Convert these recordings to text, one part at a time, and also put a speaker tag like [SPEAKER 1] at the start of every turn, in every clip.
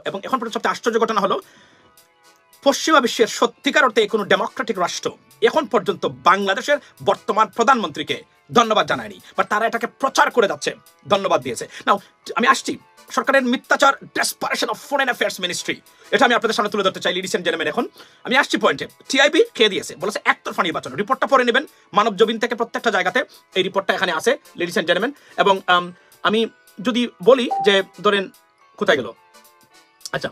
[SPEAKER 1] এবং এখন পর্যন্ত সবচেয়ে আশ্চর্য ঘটনা হলো পশ্চিমা বিশ্বের সত্যিকার অর্থে কোনো ডেমোক্রেটিক রাষ্ট্র এখন পর্যন্ত বাংলাদেশের বর্তমান প্রধানমন্ত্রীকে ধন্যবাদ জানায়নি, বাট তারা এটাকে প্রচার করে যাচ্ছে, ধন্যবাদ দিয়েছে। নাও আমি আসছি সরকারের মিথ্যাচার, desperation of foreign affairs ministry, এটা আমি আপনাদের সামনে তুলে ধরতে চাই লিডিস এন্ড জেন্টলম্যান। এখন আমি আসছি পয়েন্টে। টিআইবি খেয়ে দিয়েছে, বলেছে একতরফা নির্বাচন। রিপোর্টটা পড়ে নেবেন মানব জমিন থেকে, প্রত্যেকটা জায়গাতে এই রিপোর্টটা এখানে আছে লিডিস এন্ড জেন্টলম্যান। এবং আমি যদি বলি যে ধরেন কোথায় গেল, আচ্ছা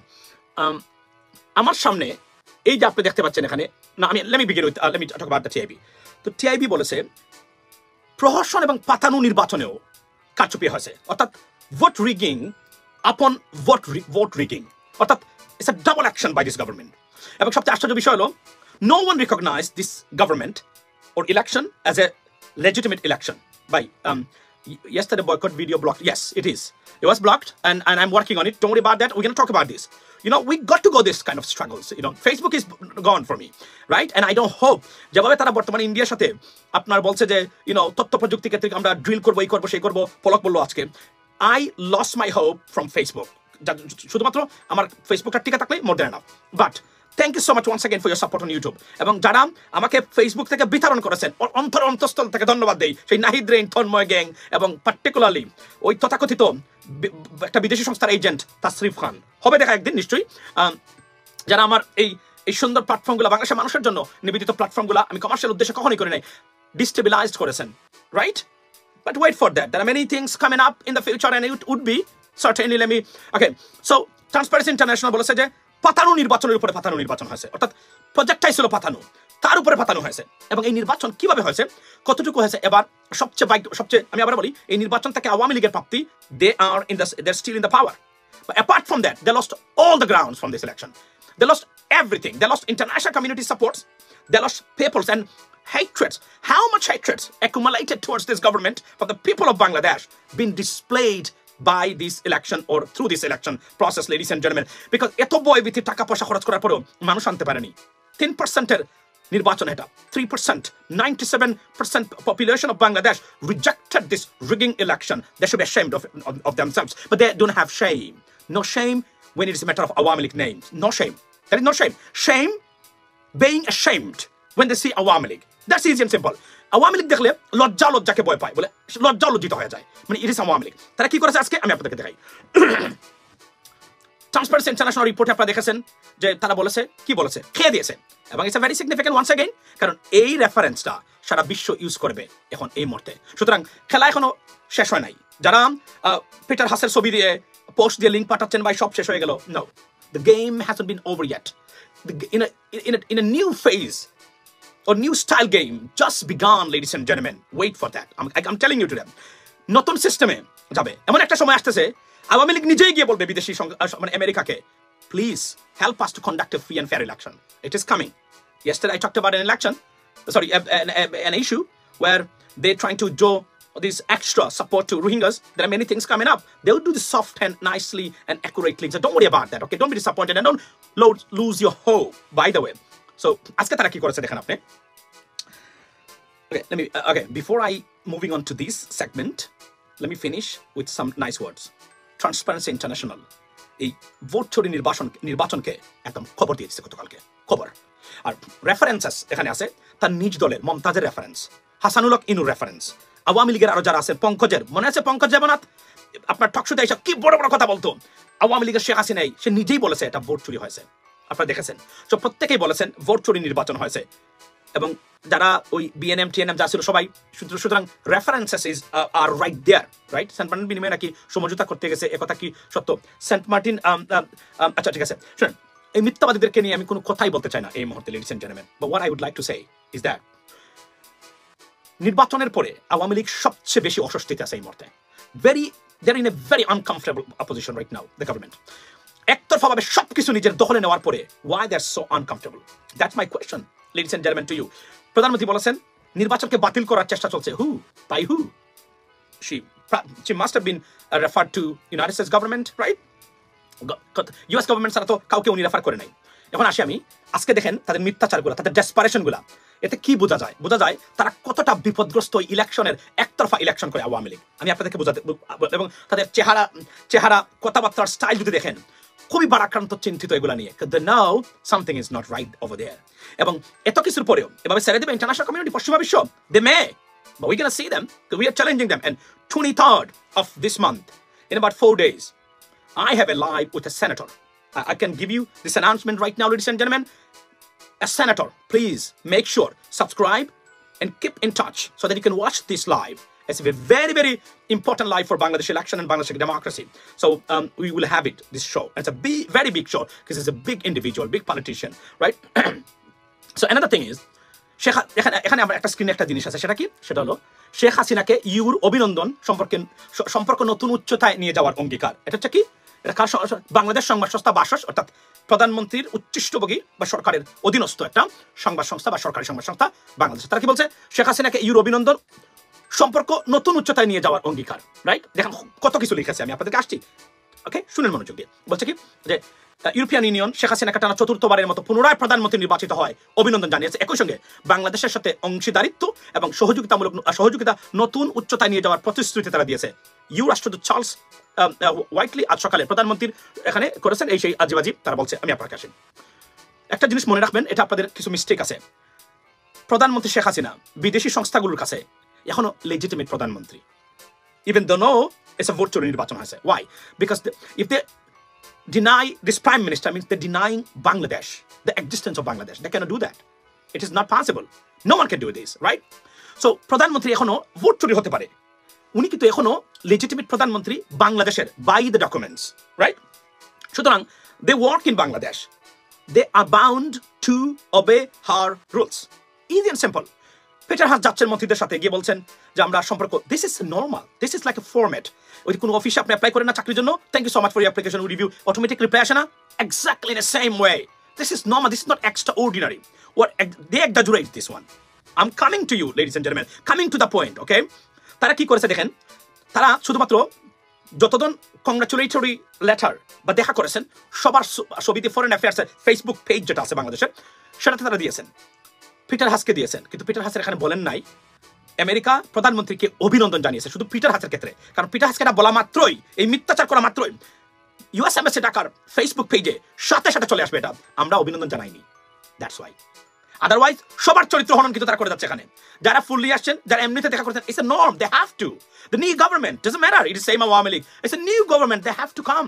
[SPEAKER 1] আমার সামনে এই যে আপনি দেখতে পাচ্ছেন এখানে, না আমি let me begin with let me talk about the TIB. তো টিআইবি বলেছে প্রহসন এবং পাতানো নির্বাচনেও কারচুপি হয়েছে, অর্থাৎ ভোট রিগিং আপন ভোট রিগিং, অর্থাৎ it's a double action by this government. এবং সবচেয়ে আশ্চর্য বিষয় হলো no one recognise this government or election as a legitimate election. By yesterday boycott video blocked. Yes, it is. It was blocked, and I'm working on it. Don't worry about that. We're going to talk about this. You know, we got to go this kind of struggles. You know, Facebook is gone for me, right? And I don't hope যেভাবে তারা বর্তমানে ইন্ডিয়ার সাথে আপনার বলছে যে তথ্য প্রযুক্তি ক্ষেত্রে আমরা ড্রিল করবো, এই করবো, সেই করবো, পলক বললো আজকে। I lost my hope from Facebook. শুধুমাত্র আমার ফেসবুকটা টিকে থাকলে more than enough. But thank you so much once again for your support on YouTube. এবং যারা আমাকে ফেসবুক থেকে বিতরণ করেছেন অন্তঃস্থল থেকে ধন্যবাদ দেই, সেই নাহিদ রেইন, তন্ময় গ্যাং, এবং পার্টিকুলারলি ওই তথাকথিত একটা বিদেশি সংস্থার এজেন্ট তাসরিফ খান। হবে দেখা একদিন নিশ্চয়ই, যারা আমার এই সুন্দর প্ল্যাটফর্মগুলো, বাংলাদেশের মানুষের জন্য নিবেদিত প্ল্যাটফর্মগুলো আমি কমার্শিয়াল উদ্দেশ্যে কখনই করি নাই, ডিস্টেবিলাইজড করেছেন, right? But wait for that. There are many things coming up in the future and it would be certainly, let me, okay. So Transparency International বলেছে যে পাতানো নির্বাচনের উপরে পাতানো নির্বাচন হয়েছে, অর্থাৎ প্রজেক্টটাই ছিল পাতানো, তার উপরে পাতানো হয়েছে। এবং এই নির্বাচন কিভাবে হয়েছে, কতটুকু হয়েছে, এবার সবচেয়ে আমি আবার বলি, এই নির্বাচন থেকে আওয়ামী লীগের প্রাপ্তি, they're still in the power. But apart from that, they lost all the grounds from this election. They lost everything. They lost international community supports. They lost people's and hatreds. How much hatred accumulated towards this government for the people of Bangladesh been displayed by this election or through this election process, ladies and gentlemen, because eto boy with টাকা পয়সা খরচ করার পরেও মানুষ আনতে পারেনি 10% নির্বাচন, এটা 3%, 97% population of Bangladesh rejected this rigging election. They should be ashamed of themselves, but they don't have shame. No shame when it is a matter of Awami League names. No shame. There is no shame. Shame being ashamed when they see Awami League. That's easy and simple. Awami League দেখলে লজ্জাকে ভয় পায়, বলে লজ্জিত হয়ে যায়, মানে it is Awami League. তারা কি করেছে আজকে আমি আপনাদেরকে দেখাই। ট্রান্সপারেন্সি ইন্টারন্যাশনাল রিপোর্টে আপনারা দেখেছেন যে তারা বলেছে, কি বলেছে, খেয়ে দিয়েছে। এবং it's a very significant once again, কারণ এই রেফারেন্সটা সারা বিশ্ব ইউজ করবে এখন এই মুহূর্তে। সুতরাং খেলা এখনো শেষ হয় নাই। যারা পিটার হাসের ছবি দিয়ে পোস্ট দিয়ে লিঙ্ক পাঠাচ্ছেন ভাই সব শেষ হয়ে গেল, no, the game hasn't been over yet. In a new phase or new style game just begun, ladies and gentlemen. Wait for that. I'm telling you to them. নতুন সিস্টেমে যাবে, এমন একটা সময় আসতেছে আওয়ামী লীগ নিজেই গিয়ে বলবে বিদেশি মানে আমেরিকাকে, please help us to conduct a free and fair election. It is coming. Yesterday I talked about an issue where they're trying to do this extra support to Rohingyas. There are many things coming up. They will do this soft and nicely and accurately. So don't worry about that, okay? Don't be disappointed and don't lose your hope, by the way. So aske tara ki koreche dekhen apni. Okay, before I moving on to this segment, let me finish with some nice words. Transparency International এই vote চুরি নির্বাচনকে একদম খবর দিয়ে দিচ্ছে গতকালকে, খবর। আর references এখানে আছে তার নিজ দলের মমতাজের রেফারেন্স, হাসানুল হক ইনুর রেফারেন্স, আওয়ামী লীগের আরো যারা আছে, পঙ্কজের, মনে আছে পঙ্কজ দেবনাথ আপনার টকশোতে এসে কি বড় বড় কথা বলতো, আওয়ামী লীগের শেখ হাসিনাই সে নিজেই বলেছে এটা ভোট চুরি হয়েছে, আপনারা দেখেছেন। তো প্রত্যেকেই বলেছেন ভোট চুরি নির্বাচন হয়েছে। এবং যারা ওই বিএনএম টিএনএম যা ছিল সবাই, সুতরাং references is are right there, right? Saint Martin বিনিময়ে নাকি সমঝোতা করতে গেছে, একথা কি সত্য? সেন্ট মার্টিন, আচ্ছা ঠিক আছে, শুনুন, এই মিথ্যাবাদীদেরকে নিয়ে আমি কোনো কথাই বলতে চাই না এই মুহূর্তে, ladies and gentleman. But what I would like to say is that নির্বাচনের পরে আওয়ামী লীগ সবচেয়ে বেশি অস্বস্তিতে আছে এই মুহূর্তে। they're in a very uncomfortable position right now, the government. একতরফাভাবে সবকিছু নিজের দখলে নেওয়ার পরে why they're so uncomfortable? That's my question, ladies and gentlemen, to you. প্রধানমন্ত্রী বলেছেন নির্বাচনকে বাতিল করার চেষ্টা চলছে। By who? She must have been referred to United States government, right? US government ছাড়া তো কাউকে উনি রেফার করে নাই। এখন আসি আমি, আজকে দেখেন তাদের মিথ্যাচারগুলো, তাদের ডেসপারেশনগুলো, এতে কি বোঝা যায় তারা কতটা বিপদগ্রস্ত ইলেকশনের একতরফা ইলেকশন করে আওয়ামী লীগ। আমি আপনাদেরকে বোঝাতে, এবং তাদের চেহারা কথাবার্তার স্টাইল যদি দেখেন খুবই বারাক্রান্ত চিন্তিত এগুলা নিয়ে, they know something is not right over there. এবং এত কিছুর পরেও এভাবে ছেড়ে দেবে ইন্টারন্যাশনাল কমিউনিটি, পশ্চিমা বিশ্ব, they may, but we're gonna see them because we are challenging them. And 23rd of this month, in about 4 days, I have a live with a senator. I can give you this announcement right now, ladies and gentlemen. A senator, please make sure subscribe and keep in touch so that you can watch this live. It's a very, very important live for Bangladesh election and Bangladesh democracy. So we will have it, this show. It's a very big show because it's a big individual, big politician, right? So another thing is, এখানে আমার একটা স্ক্রিনে একটা জিনিস আছে, সেটা কি? সেটা হলো শেখ হাসিনাকে ইউর অভিনন্দন সম্পর্ক নতুন উচ্চতায় নিয়ে যাওয়ার অঙ্গীকার। এটা হচ্ছে কি? এটা বাংলাদেশ সংবাদ সংস্থা বাসস, অর্থাৎ প্রধানমন্ত্রীর উচ্চিষ্টভোগী বা সরকারের অধীনস্থ একটা সংবাদ সংস্থা বা সরকারি সংবাদ সংস্থা বাংলাদেশ, তারা কি বলছে? শেখ হাসিনাকে ইউর অভিনন্দন সম্পর্ক নতুন উচ্চতায় নিয়ে যাওয়ার অঙ্গীকার, রাইট? দেখেন কত কিছু লিখেছে, আমি আপনাদেরকে আসছি, ওকে, শুনেন মনোযোগ দিয়ে। বলছে কি যে ইউরোপিয়ান ইউনিয়ন শেখ হাসিনাকে টানা চতুর্থবারের মতো পুনরায় প্রধানমন্ত্রী নির্বাচিত হয় অভিনন্দন জানিয়েছে। একই সঙ্গে বাংলাদেশের সাথে অংশীদারিত্ব এবং সহযোগিতা নতুন উচ্চতায় নিয়ে যাওয়ার প্রতিশ্রুতি তারা দিয়েছে। ইউ রাষ্ট্রদূত চার্লস হোয়াইটলি আজ সকালে প্রধানমন্ত্রীর এখানে করেছেন এই সেই আজিবাজি, তারা বলছে। আমি আপনার কাছে একটা জিনিস মনে রাখবেন, এটা আপনাদের কিছু মিস্টেক আছে। প্রধানমন্ত্রী শেখ হাসিনা বিদেশি সংস্থাগুলোর কাছে এখনো লেজিটিমেট প্রধানমন্ত্রী, even though no it's a virtual নির্বাচন হয়েছে। Why? Because if they deny this prime minister means they're denying Bangladesh, the existence of Bangladesh. They cannot do that. It is not possible. No one can do this, right? So প্রধানমন্ত্রী এখনো vote চুরি হতে পারে, উনি কিন্তু এখনো legitimate প্রধানমন্ত্রী বাংলাদেশের বাই দ্য ডকুমেন্টস, রাইট? সুতরাং they work in Bangladesh, they are bound to obey her rules. Easy and simple. Peter Haas যাচ্ছেন মন্ত্রীদের সাথে গিয়ে বলছেন যে আমরা সম্পর্ক, this is normal, this is like a format. ওই কোনো অফিসে আপনি অ্যাপ্লাই করেন না চাকরির জন্য, thank you so much for your application, we review, automatic reply আসে না? Exactly in the same way, this is normal, this is not extra ordinary. What they exaggerate this one. I am coming to you ladies and gentleman, coming to the point, okay? তারা কি করেছে দেখেন, তারা শুধুমাত্র যতজন কংগ্রাচুলেটরি letter বা দেখা করেছেন সবার ছবিতে ফরেন অ্যাফেয়ার্সের ফেসবুক পেজ যেটা আছে বাংলাদেশের, সেটাতে তারা দিয়েছেন, পিটার হাসকে দিয়েছেন। কিন্তু পিটার হাসের এখানে বলেন নাই আমেরিকা প্রধানমন্ত্রীকে অভিনন্দন জানিয়েছে, শুধু পিটার হাসের ক্ষেত্রে। কারণ পিটার হাসকে এটা বলা মাত্রই, এই মিথ্যাচার করা মাত্রই ইউএস এমবাসি ঢাকার ফেসবুক পেজে সাথে সাথে চলে আসবে এটা, আমরা অভিনন্দন জানাইনি। That's why. আদারওয়াইজ সবার চরিত্র হনন কিন্তু তারা করে যাচ্ছে এখানে। যারা ফুললি আসছেন, যারা এমনিতে দেখা করেছেন, it's a norm, they have to. The new government doesn't matter, it is same Awami League, it's a new government, they have to come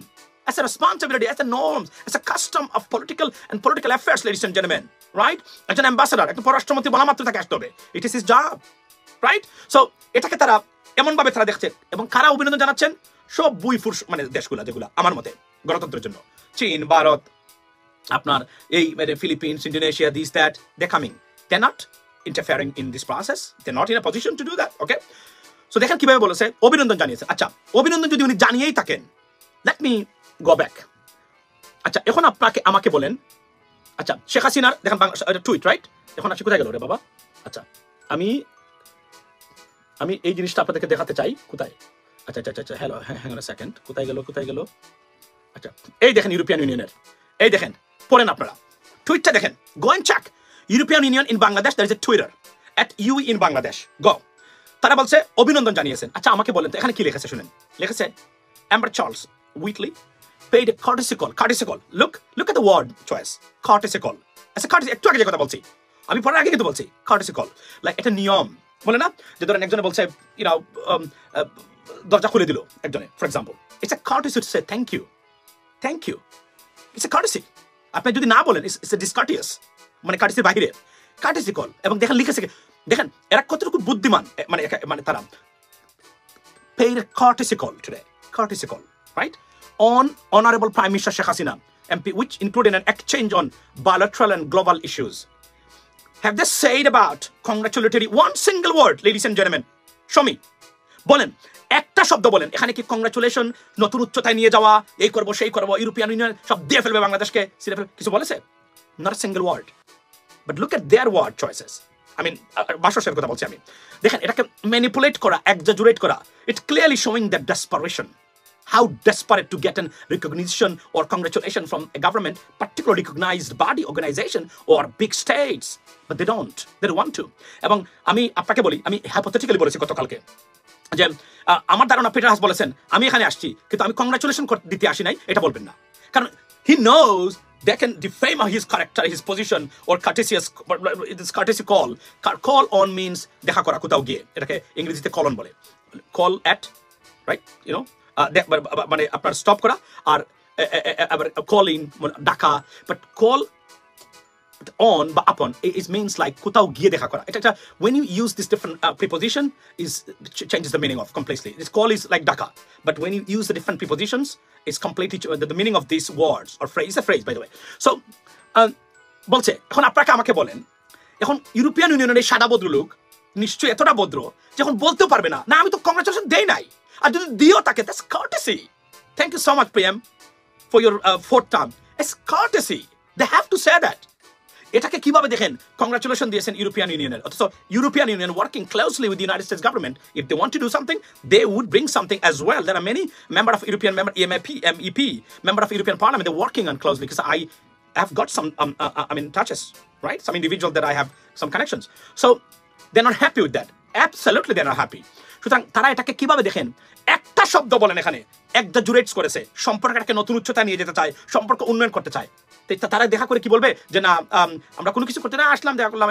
[SPEAKER 1] as a responsibility, as a norms, as a custom of political affairs, ladies and gentlemen, right? As an ambassador, একজন পররাষ্ট্রমন্ত্রী বলা মাত্র তাকে আসতে হবে, it is his job, right? So এটাকে তারা এমন ভাবে তারা দেখছে, এবং কারা অভিনন্দন জানাচ্ছেন? সব বুইফুর মানে দেশগুলা, যেগুলো আমার মতে গণতন্ত্রের জন্য, চীন, ভারত, আপনার এই Philippines, Indonesia, this that, they coming, they not interfering in this process, they not in a position to do that, okay? So দেখেন কিভাবে বলেছে অভিনন্দন জানিয়েছে। আচ্ছা, অভিনন্দন যদি উনি জানিয়েই থাকেন, let me go back. আচ্ছা, এখন আপনাকে আমাকে বলেন, আচ্ছা শেখ হাসিনার দেখেন টুইট, রাইট? এখন আসি কোথায় গেল রে বাবা? আচ্ছা, আমি এই জিনিসটা আপনাদেরকে দেখাতে চাই। কোথায়? আচ্ছা আচ্ছা আচ্ছা, hello, hang on a second, কোথায় গেল? আচ্ছা, এই দেখেন ইউরোপিয়ান ইউনিয়নের, এই দেখেন, পড়েন আপনারা টুইটটা দেখেন, go and check European Union in Bangladesh, there is a Twitter @UE in Bangladesh, go. তারা বলছে অভিনন্দন জানিয়েছেন। আচ্ছা, আমাকে বলেন তো এখানে কি লিখেছে, শুনেন। লিখেছে Amber Charles Wheatley paid a courtesy call. Look at the word choice, courtesy call. As a courtesy, একটু আগে যে কথা বলছি, আমি পরে আগে কিন্তু বলছি courtesy call, like এটা নিয়ম বলে না, যে ধরেন একজনে বলছে দরজা খুলে দিল একজনে, for example, it's a courtesy to say thank you, it's a courtesy. আপনি যদি না বলেন, it's a discourteous, মানে courtesy বাইরে, courtesy call। এবং দেখেন লিখেছে, দেখেন এরা কতটুকু বুদ্ধিমান, মানে তারা paid a courtesy call today, courtesy call, right? On Honorable Prime Minister Sheikh Hasina, MP, which included an exchange on bilateral and global issues. Have they said about congratulatory one single word, ladies and gentlemen? Show me. বলেন, একটা শব্দ বলেন। এখানে কি congratulation, নতুন উচ্চতায় নিয়ে যাওয়া, এই করবো সেই করবো, ইউরোপিয়ান ইউনিয়ন সব দিয়ে ফেলবে বাংলাদেশকে, কিছু বলেছে? Not a single word. But look at their word choices. I mean, বাসসের কথা বলছি আমি। দেখেন এটাকে ম্যানিপুলেট করা, এক্সাজারেট করা, it's clearly showing their desperation. How desperate to get an recognition or congratulation from a government, particularly recognized body, organization, or big states. But they don't want to. এবং আমি আপনাকে বলি, আমি hypothetically বলেছি গতকালকে, যে আমার ধারণা পিটার হাস বলেছেন আমি এখানে আসছি কিন্তু আমি কংগ্রাচুলেশন দিতে আসি নাই, এটা বলবেন না। কারণ he knows they can defame his character, his position, or this courtesy call. Call on means দেখা করা কোথাও গিয়ে, এটাকে ইংরেজিতে কল অন বলে। Call at, right? You know, মানে আপনার স্টপ করা, আর calling ডাকা, but call on বা upon it means like কোথাও গিয়ে দেখা করা। এটা when you use this different preposition is changes the meaning of completely. This call is like daka, but when you use the different prepositions, it's completely the meaning of these words or phrase is a phrase, by the way. So বলছে এখন আপনাকে আমাকে বলেন, এখন European ইউনিয়নের এই সাদা ভদ্রলোক নিশ্চয়ই এতটা ভদ্র যখন বলতেও পারবে না আমি তো কংগ্রাচুলেশন দেই নাই, আর যদি দিও তাকে that's courtesy. Thank you so much PM for your fourth term. It's courtesy. They have to say that. এটাকে কিভাবে দেখেন কংগ্রাচুলেশন দিয়েছেন ইউরোপিয়ান ইউনিয়নের, অথচ European union working closely with the United States government. If they want to do something, they would bring something as well. There are many member of European member MEP member of European Parliament, they're working on closely, because I have got some touches, right? Some individual that I have some connections. So they're not happy with that. Absolutely they're not happy. সুতরাং তারা এটাকে কিভাবে দেখেন, একটা শব্দ বলেন এখানে exaggerates করেছে, সম্পর্কটাকে নতুন উচ্চতা নিয়ে যেতে চায়, সম্পর্ক উন্নয়ন করতে চায়। তারা দেখা করে কি বলবে যে না আমরা কোনো কিছু করতে না আসলাম, দেখা করলাম,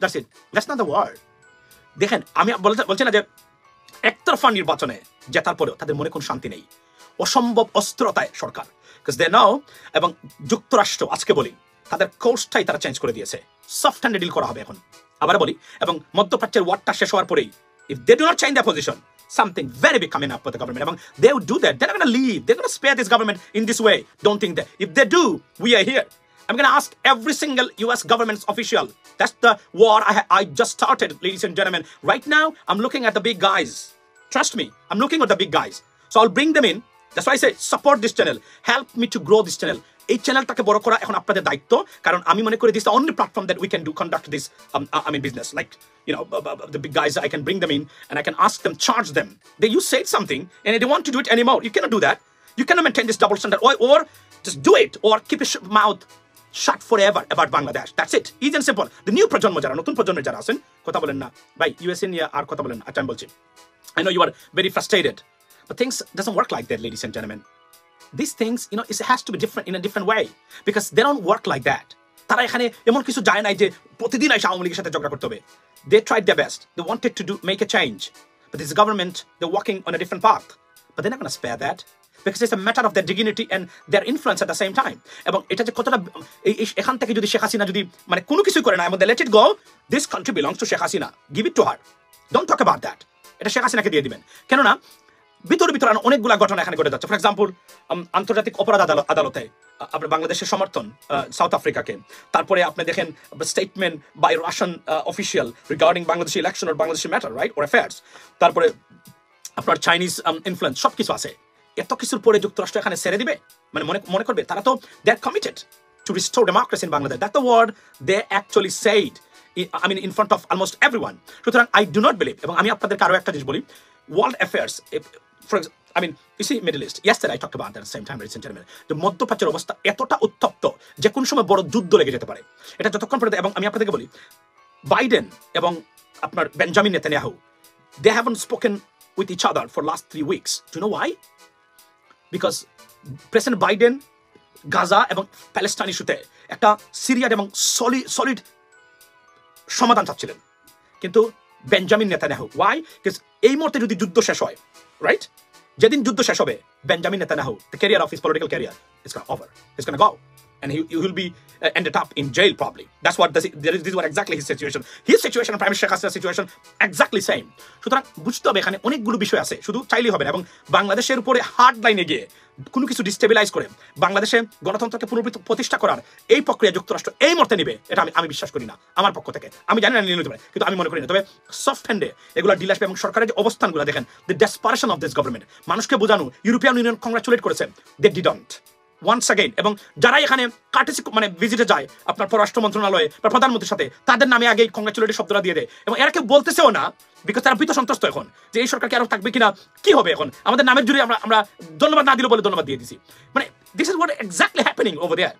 [SPEAKER 1] that's it, that's not the word. দেখেন আমি বলছি না যে একতরফা নির্বাচনে জেতার পরেও তাদের মনে কোনো শান্তি নেই, অসম্ভব অস্থিরতায় সরকার, বিকজ দে নাও, এবং যুক্তরাষ্ট্র আজকে বলি তাদের কোর্সটাই তারা চেঞ্জ করে দিয়েছে, সফট হ্যান্ডে ডিল করা হবে এখন, আবার বলি, এবং মধ্যপ্রাচ্যের ওয়ারটা শেষ হওয়ার পরেই if they do not change their position, something very big coming up with the government. Among they would do that. They're not going to leave. They're going to spare this government in this way. Don't think that. If they do, we are here. I'm going to ask every single U.S. government's official. That's the war I just started, ladies and gentlemen. Right now, I'm looking at the big guys. Trust me, I'm looking at the big guys. So I'll bring them in. That's why I say support this channel. Help me to grow this channel. এই চ্যানেলটাকে বড় করা এখন আপনাদের দায়িত্ব, কারণ আমি মনে করি this is the only platform that we can do conduct this business, like the big guys. I can bring them in and I can ask them, charge them. You said something and they want to do it anymore. You cannot do that. You cannot maintain this double standard, or just do it, or keep your mouth shut forever about Bangladesh. That's it. Easy and simple. The new প্রজন্ম যারা, নতুন প্রজন্মের যারা আছেন, কথা বলেন না ভাই, ইউএসএ নিয়ে আর কথা বলেন না, আমি বলছি, I know you are very frustrated, but things doesn't work like that, ladies and gentlemen. These things, it has to be different in a different way, because they don't work like that. তারা এখানে এমন কিছু যায় নাই যে প্রতিদিন এসে আওয়ামী লীগের সাথে ঝগড়া করতে হবে। They tried their best. They wanted to make a change, but this government, they're walking on a different path. But they're not going to spare that, because it's a matter of their dignity and their influence at the same time. এবং এটা যে কতটা এখান থেকে যদি শেখ হাসিনা যদি মানে কোনো কিছুই করে না, এবং let it go, this country belongs to Sheikh Hasina. Give it to her. Don't talk about that. এটা শেখ হাসিনাকে দিয়ে দিবেন, কেননা ভিতরে অনেকগুলা ঘটনা এখানে ঘটে যাচ্ছে। ফর এক্সাম্পল, আন্তর্জাতিক অপরাধ আদালতে আপনার বাংলাদেশের সমর্থন সাউথ আফ্রিকাকে, তারপরে আপনি দেখেন statement by Russian official regarding Bangladeshi election or Bangladeshi matter, right, or affairs, তারপরে আপনার চাইনিজ ইনফ্লুয়েন্স, সব কিছু আছে। এত কিছুর পরে যুক্তরাষ্ট্র এখানে ছেড়ে দিবে, মানে মনে করবে তারা তো they are committed to restore democracy in Bangladesh. That's the word they actually said, in front of almost everyone. সুতরাং I do not believe, এবং আমি আপনাদেরকে আরো একটা জিনিস বলি, world affairs, for example, you see Middle East, yesterday I talked about that at the same time, ladies and gentlemen. The মধ্যপ্রাচ্যের অবস্থা এতটা উত্তপ্ত যে কোন সময় বড় যুদ্ধ লেগে যেতে পারে, এটা যতক্ষণ পর্যন্ত, এবং আমি আপনাদেরকে বলি, বাইডেন এবং আপনার Benjamin Netanyahu, they haven't spoken with each other for last 3 weeks. Do you know why? Because President Biden Gaza এবং প্যালেস্টাইন ইস্যুতে একটা সিরিয়াস এবং সলিড সমাধান চাচ্ছিলেন, কিন্তু বেঞ্জামিন নেতানিয়াহু, why? Because এই মুহূর্তে যদি যুদ্ধ শেষ হয়, রাইট, যেদিন যুদ্ধ শেষ হবে, Benjamin Netanyahu, the career of his political career is going to over. He's going to go and he will be ended up in jail probably. That's what this is what exactly his situation. His situation and Prime Minister Sheikh Hasina's situation exactly same. সুতরাং বুঝতে হবে এখানে অনেকগুলো বিষয় আছে, শুধু চাইলেই হবে না, এবং বাংলাদেশের উপরে হার্ড লাইনে গিয়ে কোনো কিছু ডিস্টেবিলাইজ করে বাংলাদেশে গণতন্ত্রকে পুনঃপ্রতিষ্ঠা করার এই প্রক্রিয়া যুক্তরাষ্ট্র এই মুহূর্তে নিবে, এটা আমি বিশ্বাস করি না আমার পক্ষ থেকে। আমি জানি না নিয়ে নিতে পারে, কিন্তু আমি মনে করি না। তবে সফট হ্যান্ডে এগুলো ডিল আসবে, এবং সরকারের যে অবস্থানগুলো দেখেন, the desperation of this government, মানুষকে বোঝানো, ইউরোপিয়ান ইউনিয়ন কংগ্রাচুলেট করেছে, দে ডিডন্ট once again, এবং যারা এখানে কার্টেসি মানে ভিজিটে যায় আপনার পররাষ্ট্র মন্ত্রণালয়ে বা প্রধানমন্ত্রীর সাথে, তাদের নামে আগে কংগ্রাচুলেটরি শব্দটা দিয়ে দেয়, এবং এরা কেউ বলতেছেও না, বিকজ তারা ভীত সন্ত্রস্ত এখন যে এই সরকার কি আরো থাকবে কিনা, কি হবে এখন, আমাদের নামের জুড়ে আমরা ধন্যবাদ না দিলে বলে ধন্যবাদ দিয়ে দিছি, মানে this is what exactly happening over there.